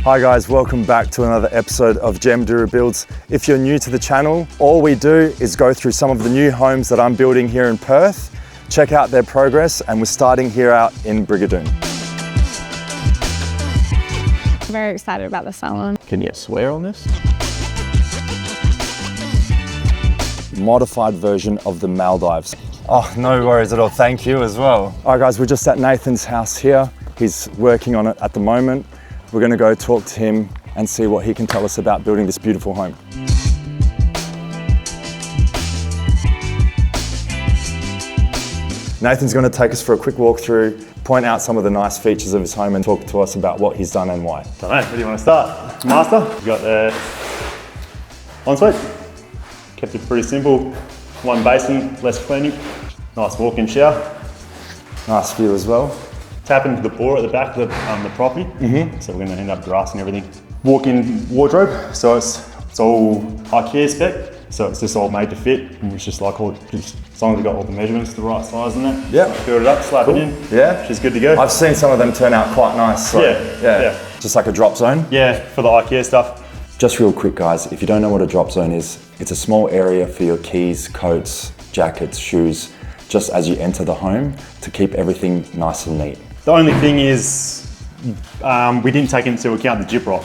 Hi guys, welcome back to another episode of Cem Duru Builds. If you're new to the channel, all we do is go through some of the new homes that I'm building here in Perth, check out their progress, and we're starting here out in Brigadoon. Very excited about the salon. Can you swear on this? Modified version of the Maldives. Oh, no worries at all, thank you as well. All right guys, we're just at Nathan's house here. He's working on it at the moment. We're gonna go talk to him and see what he can tell us about building this beautiful home. Nathan's gonna take us for a quick walkthrough, point out some of the nice features of his home and talk to us about what he's done and why. Don't know, where do you want to start? Master, you've got the ensuite. Kept it pretty simple. One basin, less cleaning. Nice walk-in shower. Nice view as well. Tap into the bore at the back of the property. So we're going to end up grassing everything. Walk-in wardrobe, so it's all IKEA spec. So it's just all made to fit. And it's just like as long as we've got all the measurements the right size and that. Yeah. Build it up, slap it in. Yeah. Which is good to go. I've seen some of them turn out quite nice. So, yeah. Just like a drop zone. Yeah, for the IKEA stuff. Just real quick guys, if you don't know what a drop zone is, it's a small area for your keys, coats, jackets, shoes, just as you enter the home to keep everything nice and neat. The only thing is we didn't take into account the gyprock.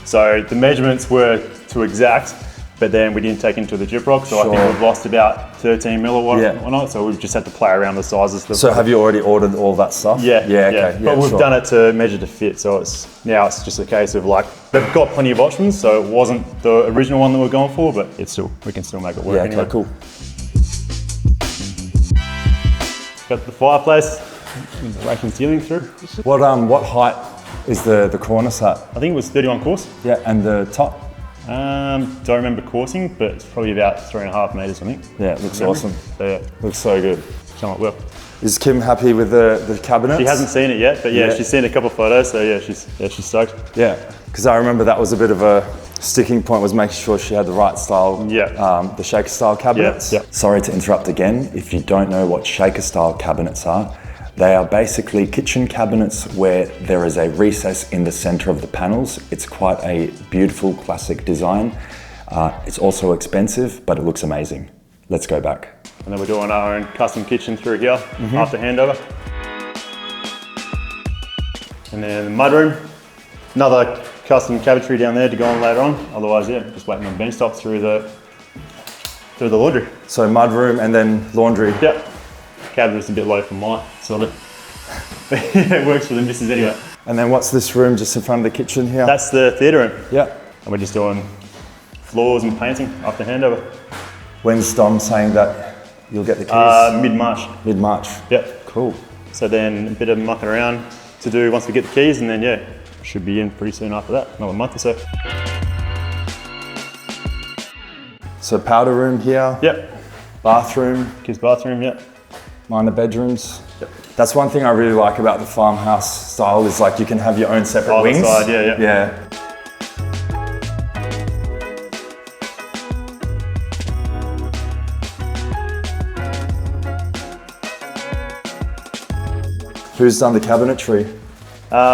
So the measurements were to exact, but then we didn't take into the gyprock, so I think we've lost about 13 mil or whatnot, so we've just had to play around the sizes. So have you already ordered all that stuff? Yeah, okay. But we've done it to measure to fit, so now it's just a case of like, they've got plenty of options, so it wasn't the original one that we're going for, but we can still make it work anyway. Okay, cool. Got the fireplace, raking ceiling through. What height is the cornice at? I think it was 31 course. Yeah, and the top? Don't remember coursing, but it's probably about 3.5 metres, I think. Yeah, it looks awesome. So, yeah. Looks so good. Come up well. Is Kim happy with the cabinets? She hasn't seen it yet, but she's seen a couple of photos, so she's stoked. Yeah, because I remember that was a bit of a sticking point, was making sure she had the right style, the shaker style cabinets. Yeah. Sorry to interrupt again. If you don't know what shaker style cabinets are, they are basically kitchen cabinets where there is a recess in the center of the panels. It's quite a beautiful classic design. It's also expensive, but it looks amazing. Let's go back. And then we're doing our own custom kitchen through here after handover. And then the mudroom, another custom cabinetry down there to go on later on. Otherwise, just waiting on bench top through the laundry. So mudroom and then laundry. Yep. Cabinet's a bit low for my sort of. It works for the missus anyway. And then what's this room just in front of the kitchen here? That's the theatre room. Yeah. And we're just doing floors and painting after handover. When's Dom saying that you'll get the keys? Mid-March. Mid-March. Yep. Cool. So then a bit of mucking around to do once we get the keys, and then should be in pretty soon after that, another month or so. So powder room here. Yep. Bathroom. Kids' bathroom, yep. Minor bedrooms. Yep. That's one thing I really like about the farmhouse style is like you can have your own separate wings. Side, yeah. Who's done the cabinetry?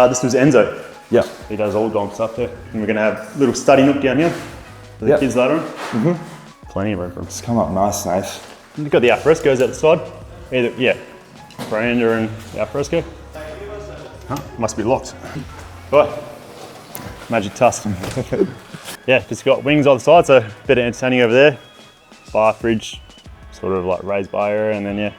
This was Enzo. Yeah. He does all Dom stuff there. And we're going to have a little study nook down here for the kids later on. Plenty of room for them. It's come up nice, Nath. You've got the alfrescos out the side. Veranda and the alfresco. Must be locked. Right. Magic tusk. Just got wings on the side, so a bit of entertaining over there. Bar, fridge, sort of like raised bar area, and then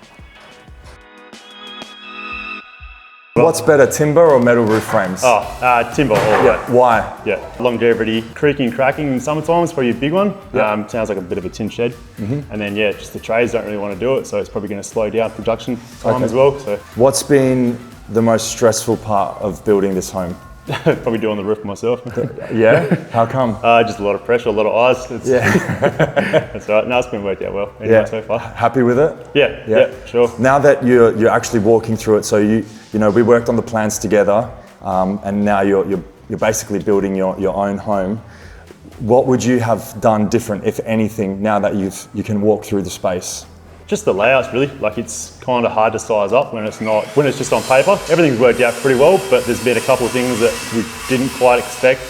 What's better, timber or metal roof frames? Timber all the way. Why? Yeah, longevity, creaking, cracking in summertime is probably a big one. Sounds like a bit of a tin shed. And then just the trays don't really want to do it, so it's probably going to slow down production time as well. So what's been the most stressful part of building this home? Probably doing the roof myself. Yeah? How come? Just a lot of pressure, a lot of eyes. That's right. No, it's been worked out well anyway so far. Happy with it? Yeah, sure. Now that you're actually walking through it, so you know we worked on the plans together, and now you're basically building your own home. What would you have done different, if anything, now that you can walk through the space? Just the layouts really, like it's kind of hard to size up when it's just on paper. Everything's worked out pretty well, but there's been a couple of things that we didn't quite expect,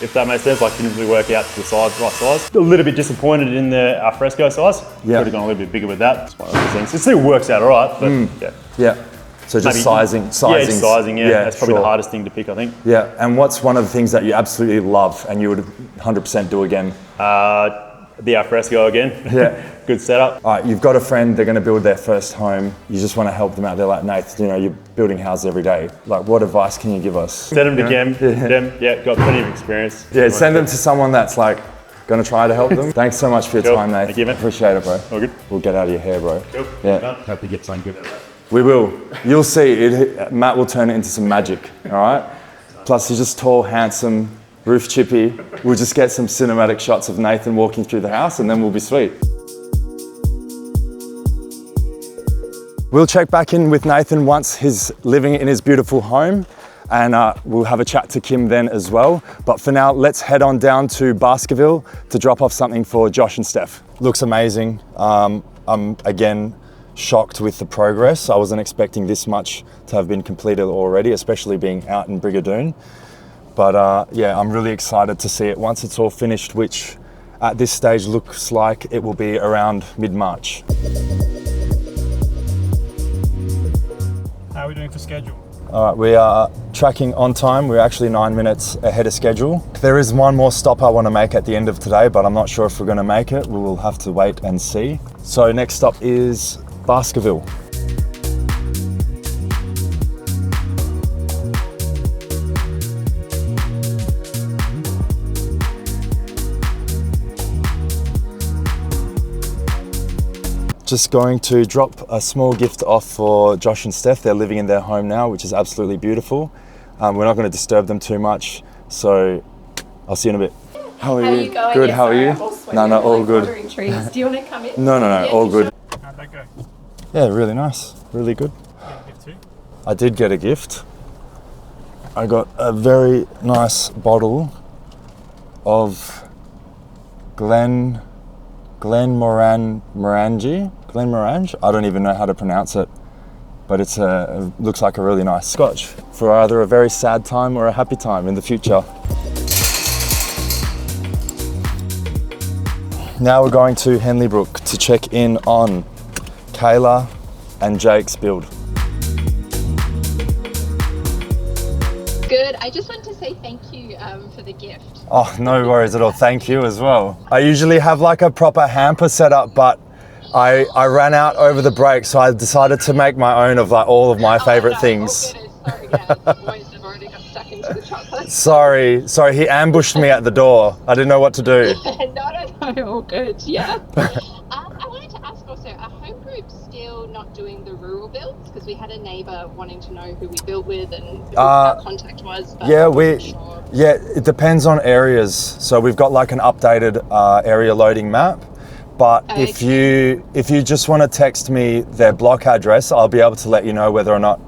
if that makes sense, like didn't really work out to the right size. A little bit disappointed in the alfresco size. Yeah. Could have gone a little bit bigger with that. It's one of those things. It still works out all right, but yeah. Yeah. So just sizing. Yeah, sizing, yeah. That's probably sure. the hardest thing to pick, I think. Yeah, and what's one of the things that you absolutely love and you would 100% do again? The alfresco again. Yeah. Good setup. All right, you've got a friend, they're going to build their first home. You just want to help them out. They're like, Nath, you know, you're building houses every day. Like, what advice can you give us? Send them to Cem. Yeah, got plenty of experience. Yeah, send them to someone that's like going to try to help them. Thanks so much for your time, Nath. Thank you, man. Appreciate it, bro. All good. We'll get out of your hair, bro. Cool. Yeah. Hope you get something good. We will. You'll see. Matt will turn it into some magic, all right? Plus, he's just tall, handsome, roof chippy. We'll just get some cinematic shots of Nathan walking through the house and then we'll be sweet. We'll check back in with Nathan once he's living in his beautiful home and we'll have a chat to Kim then as well. But for now, let's head on down to Baskerville to drop off something for Josh and Steph. Looks amazing. I'm again shocked with the progress. I wasn't expecting this much to have been completed already, especially being out in Brigadoon. But yeah, I'm really excited to see it once it's all finished, which at this stage looks like it will be around mid-March. How are we doing for schedule? All right, we are tracking on time. We're actually 9 minutes ahead of schedule. There is one more stop I want to make at the end of today, but I'm not sure if we're going to make it. We will have to wait and see. So next stop is Baskerville. Just going to drop a small gift off for Josh and Steph. They're living in their home now, which is absolutely beautiful. We're not going to disturb them too much, so I'll see you in a bit. How are you? Going? Good, Yeah, how are sorry, you? I'm all sweaty, No, all like good. watering trees. Do you want to come in? No, Yeah, all good. How'd that go? Yeah, really nice, really good. Gift too? I did get a gift. I got a very nice bottle of Glenmorangie. I don't even know how to pronounce it, but it looks like a really nice scotch for either a very sad time or a happy time in the future. Now we're going to Henley Brook to check in on Kayla and Jake's build. Good. I just want to say thank you for the gift. Oh, no worries at all. Thank you as well. I usually have like a proper hamper set up, but I ran out over the break, so I decided to make my own of like all of my favorite things. Oh, sorry, yeah, the boys have already got stuck into the chocolate. Sorry, he ambushed me at the door. I didn't know what to do. No, all good, yeah. I wanted to ask also, are home groups still not doing the rural builds? Because we had a neighbour wanting to know who we built with and who our contact was. But Yeah, I'm not sure. yeah, it depends on areas. So we've got like an updated area loading map. But if you just want to text me their block address, I'll be able to let you know whether or not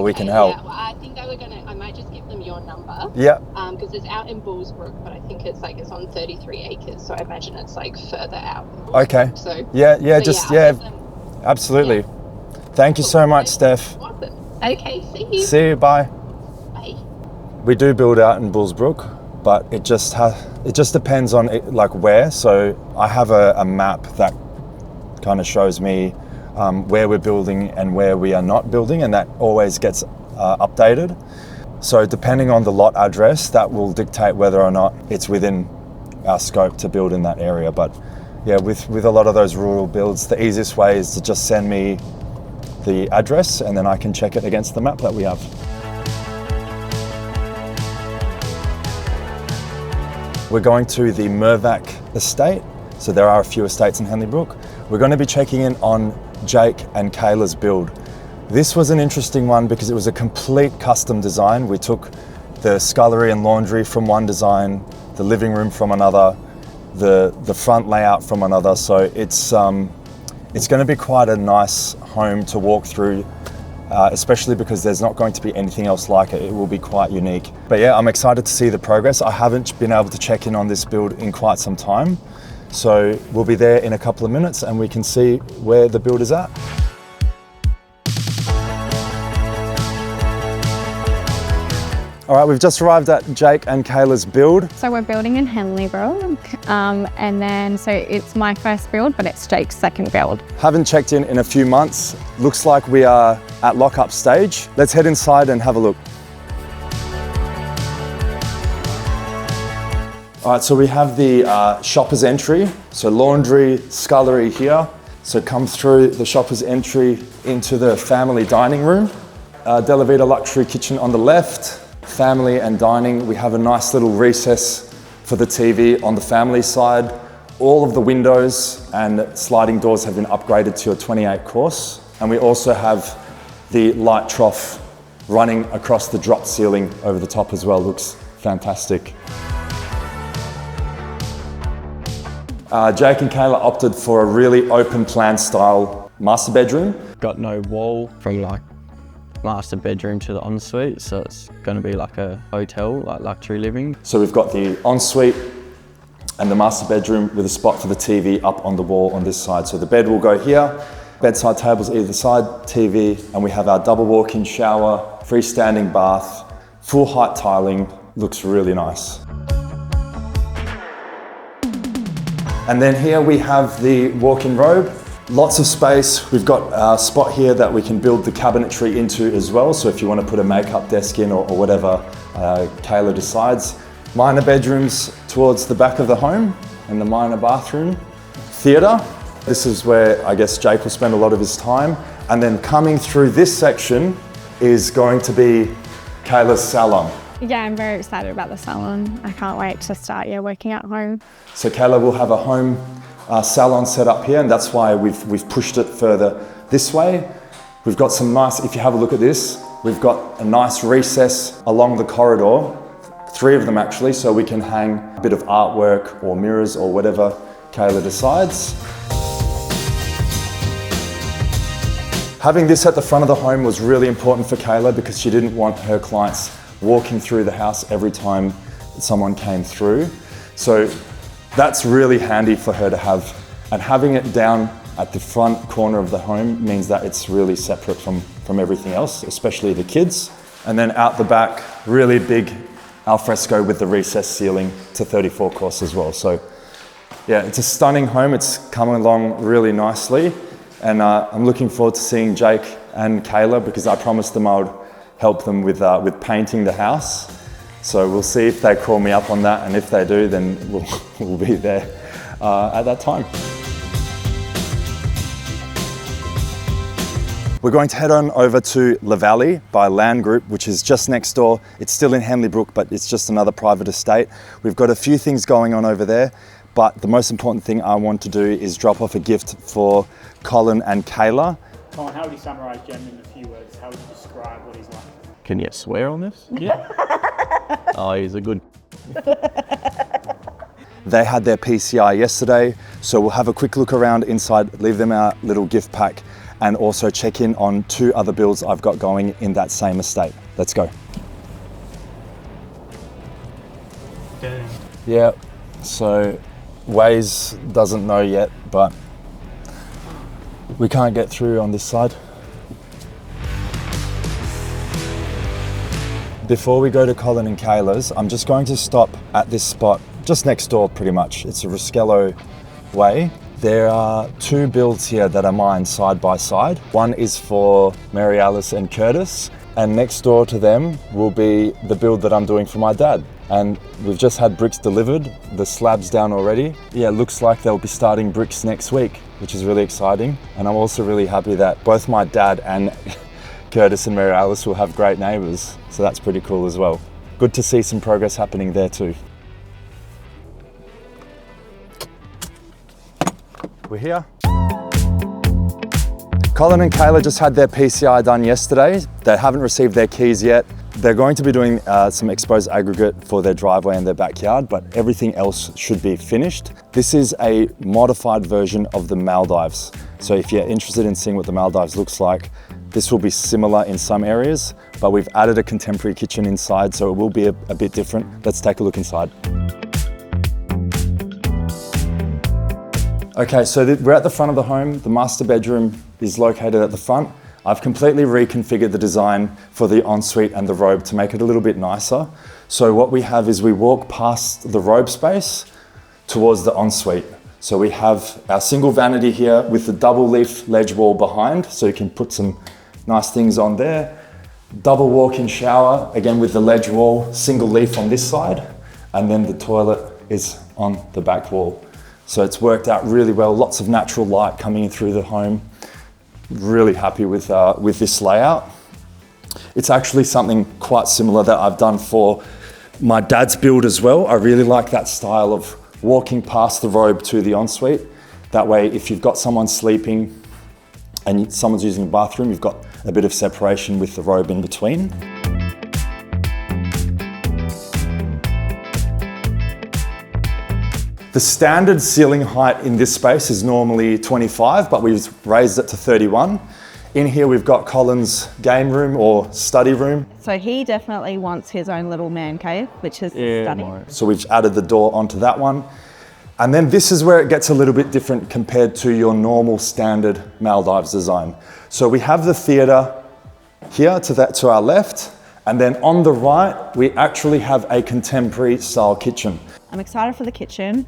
we can help. Yeah, well, I think they were I might just give them your number. Yeah. Because it's out in Bulls Brook, but I think it's on 33 acres, so I imagine it's like further out. Okay. So Yeah, I'll give them- absolutely. Yeah. Thank you so much, Steph. Awesome. Okay, see you. See you, bye. Bye. We do build out in Bulls Brook, but it just depends on like where. So I have a map that kind of shows me where we're building and where we are not building, and that always gets updated. So depending on the lot address, that will dictate whether or not it's within our scope to build in that area. But yeah, with a lot of those rural builds, the easiest way is to just send me the address and then I can check it against the map that we have. We're going to the Mervac estate. So there are a few estates in Henley Brook. We're going to be checking in on Jake and Kayla's build. This was an interesting one because it was a complete custom design. We took the scullery and laundry from one design, the living room from another, the front layout from another. So it's going to be quite a nice home to walk through, especially because there's not going to be anything else like it. It will be quite unique. But yeah, I'm excited to see the progress. I haven't been able to check in on this build in quite some time. So we'll be there in a couple of minutes and we can see where the build is at. All right, we've just arrived at Jake and Kayla's build. So we're building in Henley Brook, and then so it's my first build, but it's Jake's second build. Haven't checked in a few months. Looks like we are at lock-up stage. Let's head inside and have a look. All right, so we have the shopper's entry. So laundry, scullery here. So come through the shopper's entry into the family dining room. Delavita luxury kitchen on the left. Family and dining. We have a nice little recess for the TV on the family side. All of the windows and sliding doors have been upgraded to a 28 course. And we also have the light trough running across the drop ceiling over the top as well. Looks fantastic. Jake and Kayla opted for a really open plan style master bedroom. Got no wall from like master bedroom to the ensuite, so it's going to be like a hotel, like luxury living. So we've got the ensuite and the master bedroom with a spot for the TV up on the wall on this side. So the bed will go here, bedside tables either side, TV, and we have our double walk-in shower, freestanding bath, full height tiling. Looks really nice. And then here we have the walk-in robe. Lots of space. We've got a spot here that we can build the cabinetry into as well. So if you want to put a makeup desk in or whatever Kayla decides. Minor bedrooms towards the back of the home and the minor bathroom. Theatre. This is where I guess Jake will spend a lot of his time. And then coming through this section is going to be Kayla's salon. Yeah, I'm very excited about the salon. I can't wait to start working at home. So Kayla will have a home salon set up here, and that's why we've pushed it further this way. We've got some nice, if you have a look at this, we've got a nice recess along the corridor, 3 of them actually, so we can hang a bit of artwork or mirrors or whatever Kayla decides. Having this at the front of the home was really important for Kayla because she didn't want her clients walking through the house every time someone came through. So that's really handy for her to have. And having it down at the front corner of the home means that it's really separate from everything else, especially the kids. And then out the back, really big alfresco with the recessed ceiling to 34 course as well. So yeah, it's a stunning home. It's coming along really nicely. And I'm looking forward to seeing Jake and Kayla because I promised them I would help them with painting the house. So we'll see if they call me up on that, and if they do, then we'll be there at that time. We're going to head on over to La Valley by Land Group, which is just next door. It's still in Henley Brook, but it's just another private estate. We've got a few things going on over there, but the most important thing I want to do is drop off a gift for Colin and Kayla. Colin, how would you summarise Cem in a few words? How would you describe what he's like? Can you swear on this? Yeah. Oh, he's a good. They had their PCI yesterday, so we'll have a quick look around inside, leave them our little gift pack, and also check in on 2 other builds I've got going in that same estate. Let's go. Damn. Yeah, so Waze doesn't know yet, but we can't get through on this side. Before we go to Colin and Kayla's, I'm just going to stop at this spot, just next door pretty much. It's a Ruscello Way. There are 2 builds here that are mine side by side. One is for Mary Alice and Curtis, and next door to them will be the build that I'm doing for my dad. And we've just had bricks delivered, the slabs down already. Yeah, it looks like they'll be starting bricks next week, which is really exciting. And I'm also really happy that both my dad and Curtis and Mary Alice will have great neighbours, so that's pretty cool as well. Good to see some progress happening there too. We're here. Colin and Kayla just had their PCI done yesterday. They haven't received their keys yet. They're going to be doing some exposed aggregate for their driveway and their backyard, but everything else should be finished. This is a modified version of the Maldives. So if you're interested in seeing what the Maldives looks like, this will be similar in some areas, but we've added a contemporary kitchen inside, so it will be a bit different. Let's take a look inside. Okay, so we're at the front of the home. The master bedroom is located at the front. I've completely reconfigured the design for the ensuite and the robe to make it a little bit nicer. So what we have is we walk past the robe space towards the ensuite. So we have our single vanity here with the double leaf ledge wall behind, so you can put some nice things on there. Double walk-in shower, again with the ledge wall, single leaf on this side, and then the toilet is on the back wall. So it's worked out really well, lots of natural light coming in through the home. Really happy with this layout. It's actually something quite similar that I've done for my dad's build as well. I really like that style of walking past the robe to the ensuite. That way, if you've got someone sleeping and someone's using the bathroom, you've got a bit of separation with the robe in between. The standard ceiling height in this space is normally 25, but we've raised it to 31. In here, we've got Colin's game room or study room. So he definitely wants his own little man cave, which is study. So we've added the door onto that one. And then this is where it gets a little bit different compared to your normal standard Maldives design. So we have the theatre here to our left, and then on the right, we actually have a contemporary style kitchen. I'm excited for the kitchen.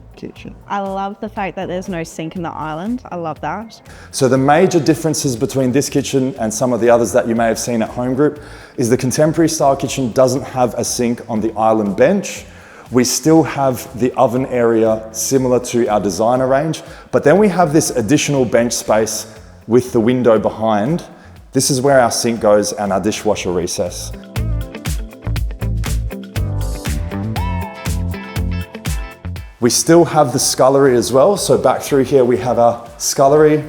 I love the fact that there's no sink in the island. I love that. So the major differences between this kitchen and some of the others that you may have seen at home group is the contemporary style kitchen doesn't have a sink on the island bench. We still have the oven area similar to our designer range, but then we have this additional bench space with the window behind. This is where our sink goes and our dishwasher recess. We still have the scullery as well. So back through here, we have our scullery,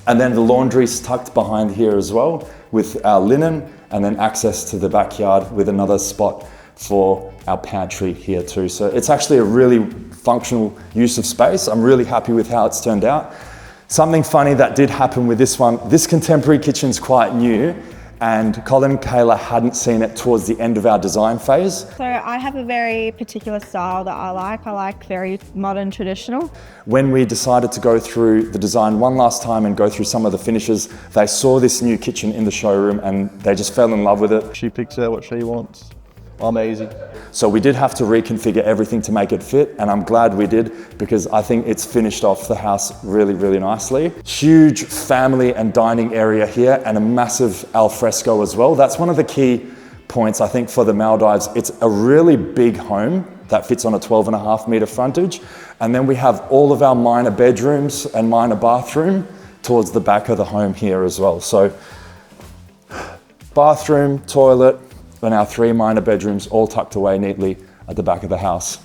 and then the laundry's tucked behind here as well with our linen, and then access to the backyard with another spot for our pantry here too. So it's actually a really functional use of space. I'm really happy with how it's turned out. Something funny that did happen with this one, this contemporary kitchen's quite new, and Colin and Kayla hadn't seen it towards the end of our design phase. So I have a very particular style that I like very modern, traditional. When we decided to go through the design one last time and go through some of the finishes, they saw this new kitchen in the showroom and they just fell in love with it. She picks out what she wants. I'm easy. So we did have to reconfigure everything to make it fit, and I'm glad we did because I think it's finished off the house really, really nicely. Huge family and dining area here and a massive al fresco as well. That's one of the key points I think for the Maldives. It's a really big home that fits on a 12.5 metre frontage. And then we have all of our minor bedrooms and minor bathroom towards the back of the home here as well. So bathroom, toilet, and our 3 minor bedrooms all tucked away neatly at the back of the house.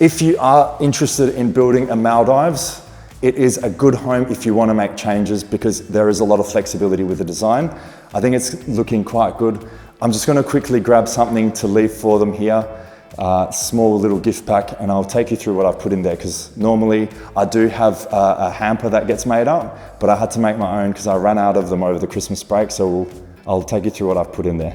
If you are interested in building a Maldives, it is a good home if you want to make changes because there is a lot of flexibility with the design. I think it's looking quite good. I'm just going to quickly grab something to leave for them here. Small little gift pack, and I'll take you through what I've put in there because normally I do have a hamper that gets made up, but I had to make my own because I ran out of them over the Christmas break, so I'll take you through what I've put in there.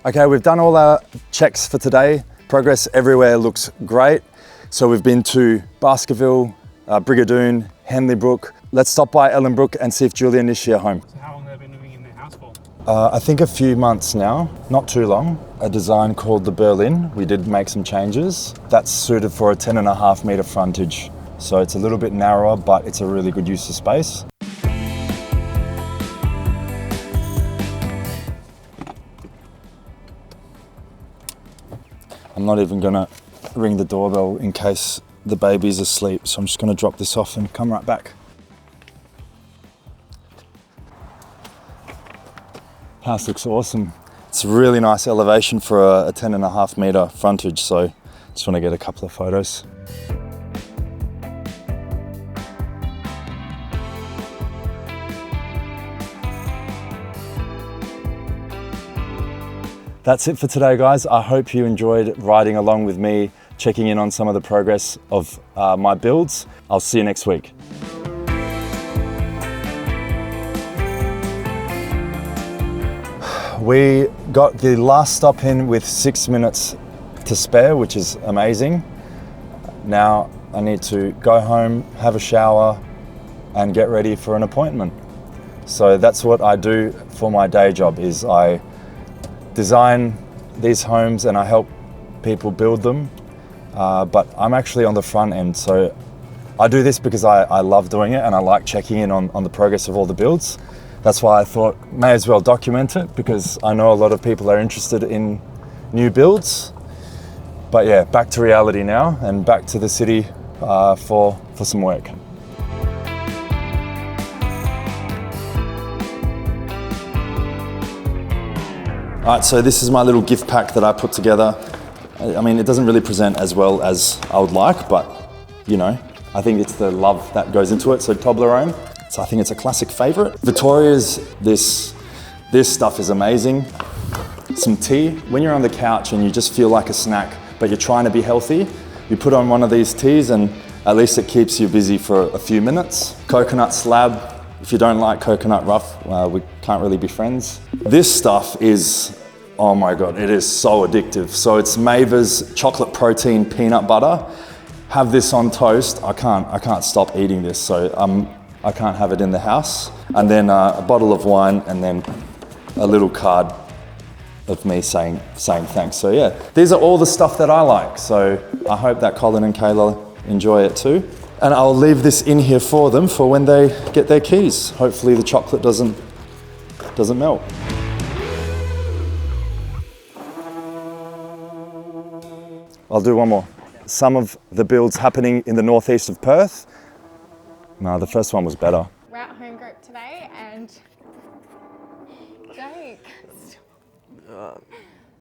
Okay, we've done all our checks for today. Progress everywhere looks great. So we've been to Baskerville, Brigadoon, Henley Brook. Let's stop by Ellenbrook and see if Duli Nishi are home. So how long have they been living in their house for? I think a few months now, not too long. A design called the Berlin. We did make some changes. That's suited for a 10.5 metre frontage. So it's a little bit narrower, but it's a really good use of space. I'm not even gonna ring the doorbell in case the baby's asleep. So I'm just gonna drop this off and come right back. House looks awesome. It's a really nice elevation for a 10.5 metre frontage, so just want to get a couple of photos. That's it for today, guys. I hope you enjoyed riding along with me, checking in on some of the progress of my builds. I'll see you next week. we got the last stop in with 6 minutes to spare, which is amazing. Now I need to go home, have a shower, and get ready for an appointment. So that's what I do for my day job, is I design these homes and I help people build them. But I'm actually on the front end, so I do this because I love doing it and I like checking in on the progress of all the builds. That's why I thought may as well document it, because I know a lot of people are interested in new builds. But yeah, back to reality now and back to the city for some work. All right, so this is my little gift pack that I put together. I mean, it doesn't really present as well as I would like, but you know, I think it's the love that goes into it. So Toblerone, so I think it's a classic favorite. Victoria's, this stuff is amazing. Some tea. When you're on the couch and you just feel like a snack, but you're trying to be healthy, you put on one of these teas and at least it keeps you busy for a few minutes. Coconut slab. If you don't like coconut rough, we can't really be friends. This stuff is, oh my God, it is so addictive. So it's Maver's chocolate protein peanut butter. Have this on toast. I can't stop eating this, so I can't have it in the house. And then a bottle of wine, and then a little card of me saying thanks. So yeah, these are all the stuff that I like. So I hope that Colin and Kayla enjoy it too. And I'll leave this in here for them for when they get their keys. Hopefully the chocolate doesn't melt. I'll do one more. Some of the builds happening in the northeast of Perth. No, the first one was better. We're at home group today and Jake.